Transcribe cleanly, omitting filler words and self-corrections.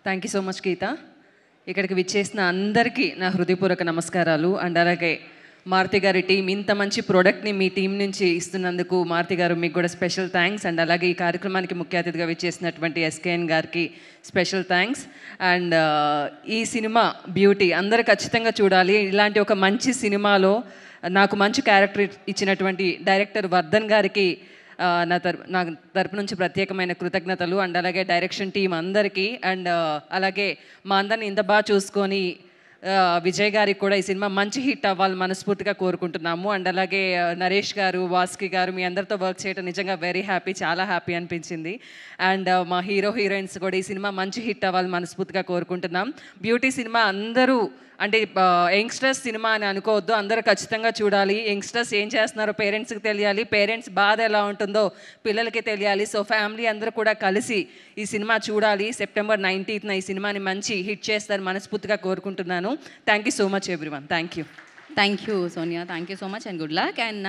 Thank you so much గీత. ఇక్కడికి విచ్చేసిన అందరికీ నా హృదయపూర్వక నమస్కారాలు. అండ్ అలాగే మారుతి గారి టీం ఇంత మంచి ప్రోడక్ట్ని మీ టీం నుంచి ఇస్తున్నందుకు మారుతి గారు మీకు కూడా స్పెషల్ థ్యాంక్స్. అండ్ అలాగే ఈ కార్యక్రమానికి ముఖ్య అతిథిగా విచ్చేసినటువంటి ఎస్కేఎన్ గారికి స్పెషల్ థ్యాంక్స్. అండ్ ఈ సినిమా బ్యూటీ అందరూ ఖచ్చితంగా చూడాలి. ఇలాంటి ఒక మంచి సినిమాలో నాకు మంచి క్యారెక్టర్ ఇచ్చినటువంటి డైరెక్టర్ వర్ధన్ గారికి నా తరపు నుంచి ప్రత్యేకమైన కృతజ్ఞతలు. అండ్ అలాగే డైరెక్షన్ టీం అందరికీ అండ్ అలాగే మా అందరిని ఇంత బాగా చూసుకొని విజయ్ గారికి కూడా ఈ సినిమా మంచి హిట్ అవ్వాలని మనస్ఫూర్తిగా కోరుకుంటున్నాము. అండ్ అలాగే నరేష్ గారు, వాస్కి గారు మీ అందరితో వర్క్ చేయడం నిజంగా వెరీ హ్యాపీ, చాలా హ్యాపీ అనిపించింది. అండ్ మా హీరో హీరోయిన్స్ కూడా ఈ సినిమా మంచి హిట్ అవ్వాలని మనస్ఫూర్తిగా కోరుకుంటున్నాం. బ్యూటీ సినిమా అందరూ అంటే యంగ్స్టర్స్ సినిమా అని అనుకోవద్దు, అందరూ ఖచ్చితంగా చూడాలి. యంగ్స్టర్స్ ఏం చేస్తున్నారో పేరెంట్స్కి తెలియాలి, పేరెంట్స్ బాధ ఎలా ఉంటుందో పిల్లలకి తెలియాలి. సో ఫ్యామిలీ అందరూ కూడా కలిసి ఈ సినిమా చూడాలి. సెప్టెంబర్ 19న ఈ సినిమాని మంచి హిట్ చేస్తారు మనస్ఫూర్తిగా కోరుకుంటున్నాను. Thank you so much everyone. Thank you Sonia, thank you so much and good luck. And